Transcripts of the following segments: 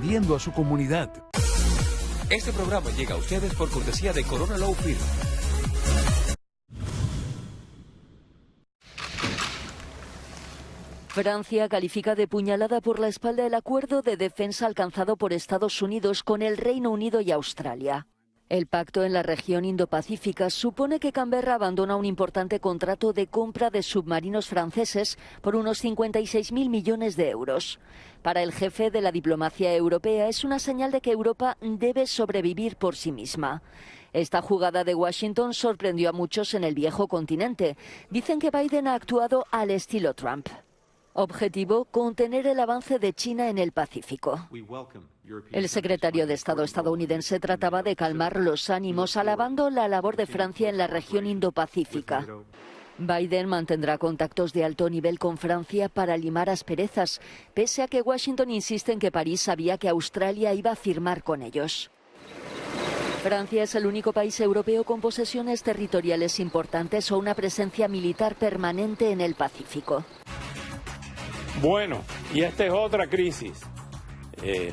sirviendo a su comunidad. Este programa llega a ustedes por cortesía de Corona Law Firm. Francia califica de puñalada por la espalda el acuerdo de defensa alcanzado por Estados Unidos con el Reino Unido y Australia. El pacto en la región Indo-Pacífica supone que Canberra abandona un importante contrato de compra de submarinos franceses por unos 56.000 millones de euros. Para el jefe de la diplomacia europea es una señal de que Europa debe sobrevivir por sí misma. Esta jugada de Washington sorprendió a muchos en el viejo continente. Dicen que Biden ha actuado al estilo Trump. Objetivo: contener el avance de China en el Pacífico. El secretario de Estado estadounidense trataba de calmar los ánimos, alabando la labor de Francia en la región Indo-Pacífica. Biden mantendrá contactos de alto nivel con Francia para limar asperezas, pese a que Washington insiste en que París sabía que Australia iba a firmar con ellos. Francia es el único país europeo con posesiones territoriales importantes o una presencia militar permanente en el Pacífico. Bueno, y esta es otra crisis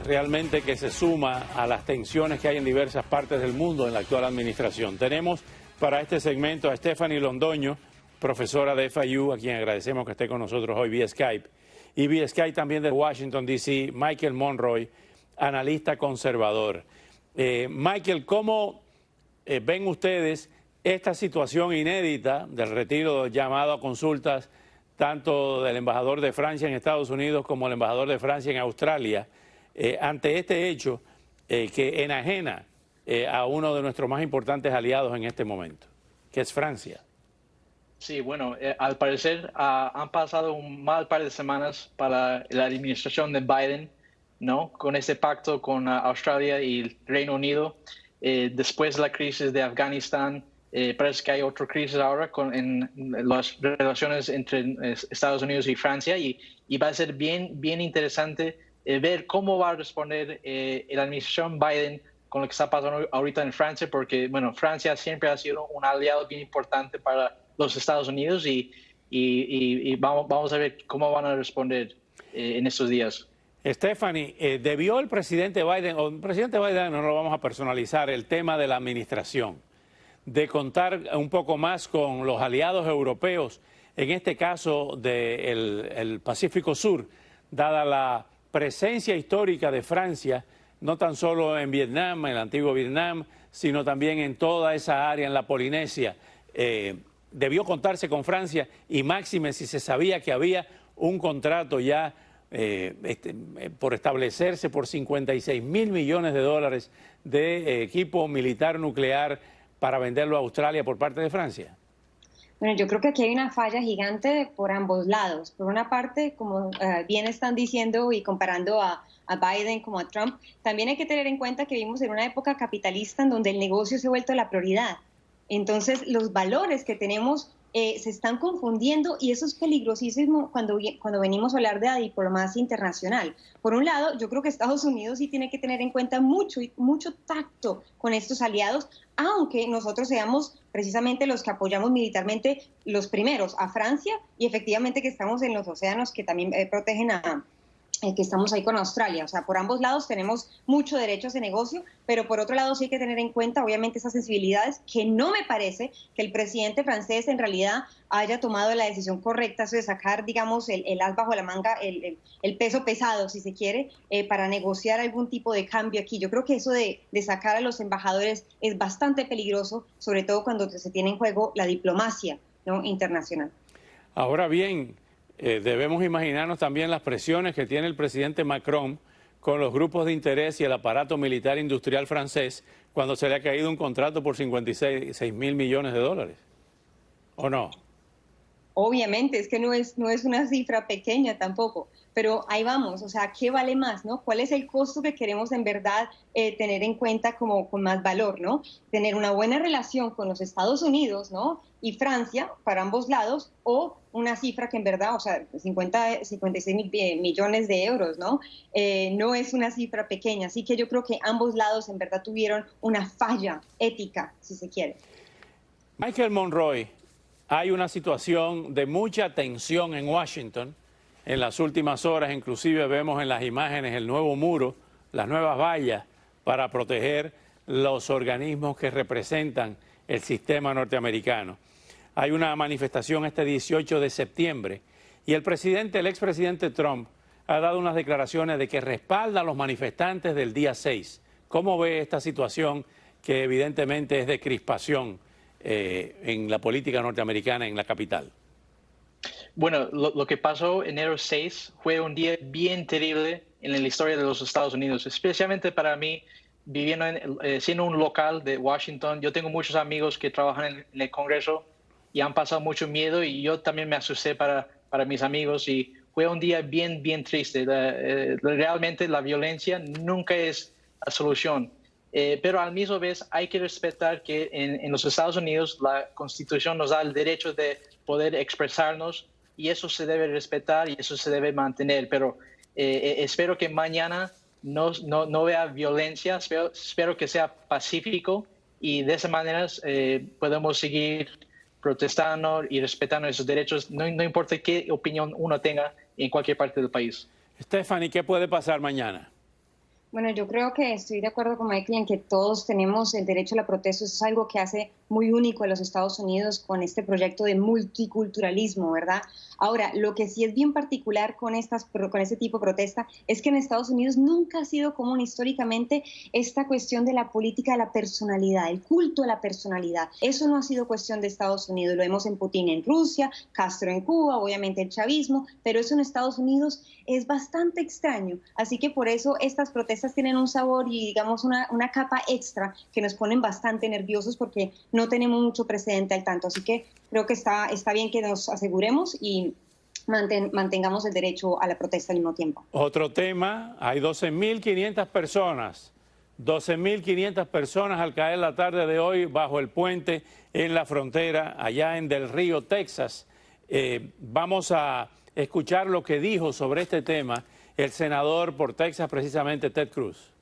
realmente que se suma a las tensiones que hay en diversas partes del mundo en la actual administración. Tenemos para este segmento a Stephanie Londoño, profesora de FIU, a quien agradecemos que esté con nosotros hoy vía Skype, y vía Skype también de Washington, D.C., Michael Monroy, analista conservador. Michael, ¿cómo ven ustedes esta situación inédita del retiro llamado a consultas tanto del embajador de Francia en Estados Unidos como el embajador de Francia en Australia, ante este hecho que enajena a uno de nuestros más importantes aliados en este momento, que es Francia? Sí, bueno, al parecer han pasado un mal par de semanas para la administración de Biden, ¿no? Con ese pacto con Australia y el Reino Unido. Después de la crisis de Afganistán, parece que hay otra crisis ahora en las relaciones entre Estados Unidos y Francia y va a ser bien interesante ver cómo va a responder la administración Biden con lo que está pasando ahorita en Francia, porque bueno, Francia siempre ha sido un aliado bien importante para los Estados Unidos y vamos a ver cómo van a responder en estos días. Stephanie, ¿debió el presidente Biden, o el presidente Biden no lo vamos a personalizar, el tema de la administración, de contar un poco más con los aliados europeos, en este caso del Pacífico Sur, dada la presencia histórica de Francia, no tan solo en Vietnam, en el antiguo Vietnam, sino también en toda esa área, en la Polinesia? ¿Debió contarse con Francia? Y máxime si se sabía que había un contrato ya por establecerse por 56.000 millones de dólares de equipo militar nuclear para venderlo a Australia por parte de Francia. Bueno, yo creo que aquí hay una falla gigante por ambos lados. Por una parte, como bien están diciendo y comparando a Biden como a Trump, también hay que tener en cuenta que vivimos en una época capitalista en donde el negocio se ha vuelto la prioridad. Entonces, los valores que tenemos se están confundiendo y eso es peligrosísimo cuando venimos a hablar de la diplomacia internacional. Por un lado, yo creo que Estados Unidos sí tiene que tener en cuenta mucho tacto con estos aliados, aunque nosotros seamos precisamente los que apoyamos militarmente los primeros a Francia y efectivamente que estamos en los océanos que también protegen que estamos ahí con Australia. O sea, por ambos lados tenemos mucho derecho a ese negocio, pero por otro lado sí hay que tener en cuenta, obviamente, esas sensibilidades, que no me parece que el presidente francés en realidad haya tomado la decisión correcta, eso de sacar, digamos, el as bajo la manga, el peso pesado, si se quiere, para negociar algún tipo de cambio aquí. Yo creo que eso de sacar a los embajadores es bastante peligroso, sobre todo cuando se tiene en juego la diplomacia, ¿no?, internacional. Ahora bien, debemos imaginarnos también las presiones que tiene el presidente Macron con los grupos de interés y el aparato militar industrial francés cuando se le ha caído un contrato por 56.000 millones de dólares. ¿O no? Obviamente, es que no es una cifra pequeña tampoco, pero ahí vamos, o sea, ¿qué vale más, no? ¿Cuál es el costo que queremos en verdad tener en cuenta como con más valor, no? Tener una buena relación con los Estados Unidos, ¿no?, y Francia, para ambos lados, o una cifra que en verdad, o sea, 56 millones de euros, ¿no? No es una cifra pequeña, así que yo creo que ambos lados en verdad tuvieron una falla ética, si se quiere. Michael Monroy, hay una situación de mucha tensión en Washington. En las últimas horas, inclusive vemos en las imágenes el nuevo muro las nuevas vallas para proteger los organismos que representan el sistema norteamericano. Hay una manifestación este 18 de septiembre y el expresidente Trump ha dado unas declaraciones de que respalda a los manifestantes del día 6. ¿Cómo ve esta situación que evidentemente es de crispación en la política norteamericana en la capital? Bueno, lo que pasó enero 6 fue un día bien terrible en la historia de los Estados Unidos, especialmente para mí, viviendo siendo un local de Washington. Yo tengo muchos amigos que trabajan en el Congreso y han pasado mucho miedo, y yo también me asusté para mis amigos, y fue un día bien triste. Realmente la violencia nunca es la solución. Pero al mismo vez hay que respetar que en los Estados Unidos la Constitución nos da el derecho de poder expresarnos, y eso se debe respetar y eso se debe mantener. Pero espero que mañana no vea violencia, espero que sea pacífico, y de esa manera podemos seguir protestando y respetando esos derechos, no importa qué opinión uno tenga en cualquier parte del país. Stephanie, ¿qué puede pasar mañana? Bueno, yo creo que estoy de acuerdo con Michael en que todos tenemos el derecho a la protesta. Eso es algo que hace muy único a los Estados Unidos con este proyecto de multiculturalismo, ¿verdad? Ahora, lo que sí es bien particular con este tipo de protesta es que en Estados Unidos nunca ha sido común históricamente esta cuestión de la política de la personalidad, el culto a la personalidad. Eso no ha sido cuestión de Estados Unidos. Lo vemos en Putin en Rusia, Castro en Cuba, obviamente el chavismo, pero eso en Estados Unidos es bastante extraño. Así que por eso estas protestas tienen un sabor y, digamos, una capa extra que nos ponen bastante nerviosos porque no tenemos mucho precedente al tanto. Así que creo que está bien que nos aseguremos y mantengamos el derecho a la protesta al mismo tiempo. Otro tema, hay 12.500 personas. 12.500 personas al caer la tarde de hoy bajo el puente en la frontera, allá en Del Río, Texas. Vamos a escuchar lo que dijo sobre este tema el senador por Texas, precisamente Ted Cruz.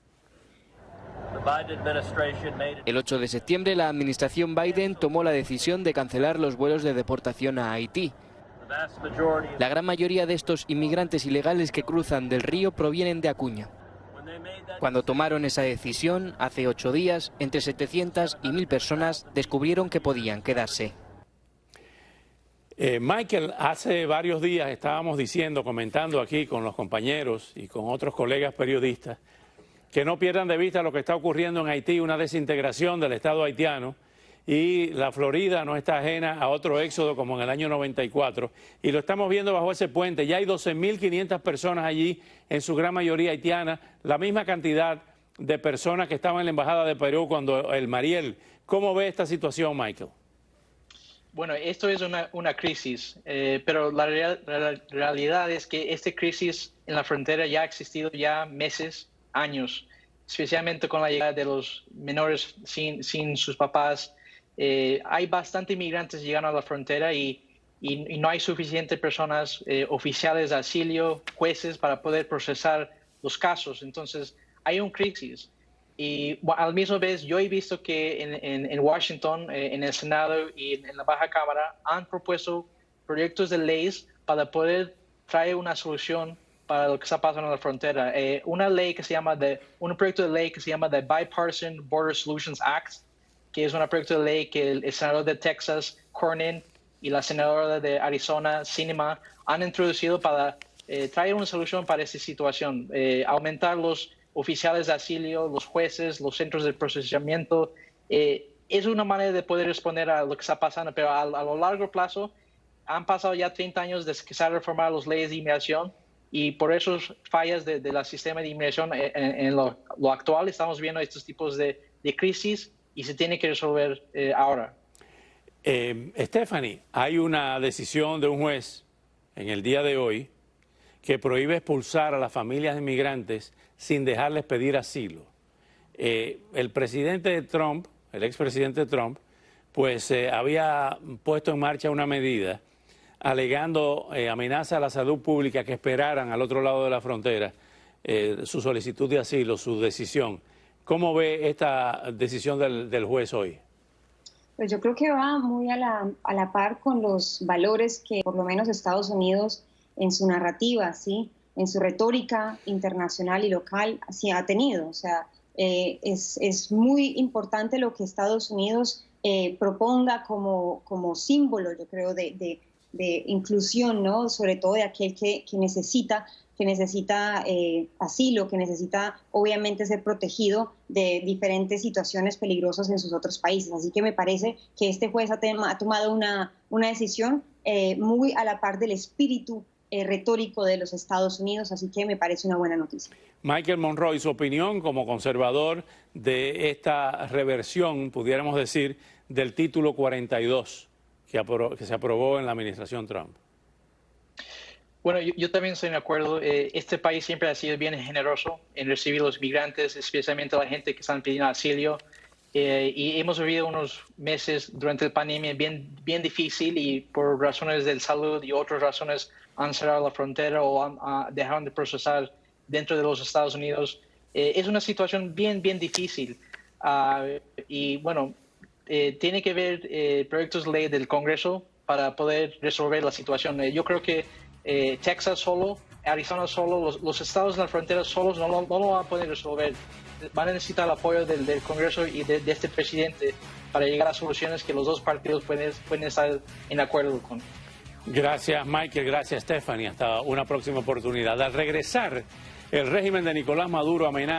El 8 de septiembre, la administración Biden tomó la decisión de cancelar los vuelos de deportación a Haití. La gran mayoría de estos inmigrantes ilegales que cruzan del río provienen de Acuña. Cuando tomaron esa decisión, hace 8 días, entre 700 y 1.000 personas descubrieron que podían quedarse. Michael, hace varios días estábamos comentando aquí con los compañeros y con otros colegas periodistas, que no pierdan de vista lo que está ocurriendo en Haití, una desintegración del Estado haitiano, y la Florida no está ajena a otro éxodo como en el año 94, y lo estamos viendo bajo ese puente. Ya hay 12.500 personas allí, en su gran mayoría haitianas, la misma cantidad de personas que estaban en la Embajada de Perú cuando el Mariel. ¿Cómo ve esta situación, Michael? Bueno, esto es una crisis, pero la realidad es que esta crisis en la frontera ya ha existido ya meses, años, especialmente con la llegada de los menores sin sus papás. Hay bastante inmigrantes llegando a la frontera y no hay suficientes personas, oficiales de auxilio, jueces, para poder procesar los casos. Entonces, hay una crisis. Y al mismo vez, yo he visto que en Washington, en el Senado y en la Baja Cámara, han propuesto proyectos de leyes para poder traer una solución para lo que está pasando en la frontera. Un proyecto de ley que se llama the Bipartisan Border Solutions Act, que es un proyecto de ley que el senador de Texas, Cornyn, y la senadora de Arizona, Sinema, han introducido para traer una solución para esta situación, aumentar los oficiales de auxilio, los jueces, los centros de procesamiento. Es una manera de poder responder a lo que está pasando, pero a lo largo plazo han pasado ya 30 años desde que se han reformado las leyes de inmigración, y por esas fallas del sistema de inmigración en lo actual estamos viendo estos tipos de crisis, y se tiene que resolver ahora. Stephanie, hay una decisión de un juez en el día de hoy que prohíbe expulsar a las familias de inmigrantes sin dejarles pedir asilo. El presidente Trump, el expresidente Trump, pues había puesto en marcha una medida alegando amenaza a la salud pública, que esperaran al otro lado de la frontera su solicitud de asilo, su decisión. ¿Cómo ve esta decisión del juez hoy? Pues yo creo que va muy a la par con los valores que por lo menos Estados Unidos en su narrativa, ¿sí?, en su retórica internacional y local sí ha tenido. O sea, es muy importante lo que Estados Unidos proponga como símbolo, yo creo, de inclusión, ¿no? Sobre todo de aquel que necesita asilo, que necesita obviamente ser protegido de diferentes situaciones peligrosas en sus otros países. Así que me parece que este juez ha tomado una decisión muy a la par del espíritu retórico de los Estados Unidos, así que me parece una buena noticia. Michael Monroy, su opinión como conservador de esta reversión, pudiéramos decir, del título 42 que se aprobó en la administración Trump. Bueno, yo también estoy de acuerdo. Este país siempre ha sido bien generoso en recibir a los migrantes, especialmente a la gente que están pidiendo asilo. Y hemos vivido unos meses durante la pandemia bien difícil y por razones de salud y otras razones han cerrado la frontera o dejaron de procesar dentro de los Estados Unidos. Es una situación bien difícil. Y bueno, tiene que haber proyectos de ley del Congreso para poder resolver la situación. Yo creo que Texas solo, Arizona solo, los estados en la frontera solos no lo van a poder resolver. Van a necesitar el apoyo del Congreso y de este presidente para llegar a soluciones que los dos partidos pueden estar en acuerdo con. Gracias, Michael. Gracias, Stephanie. Hasta una próxima oportunidad. Al regresar, el régimen de Nicolás Maduro amenaza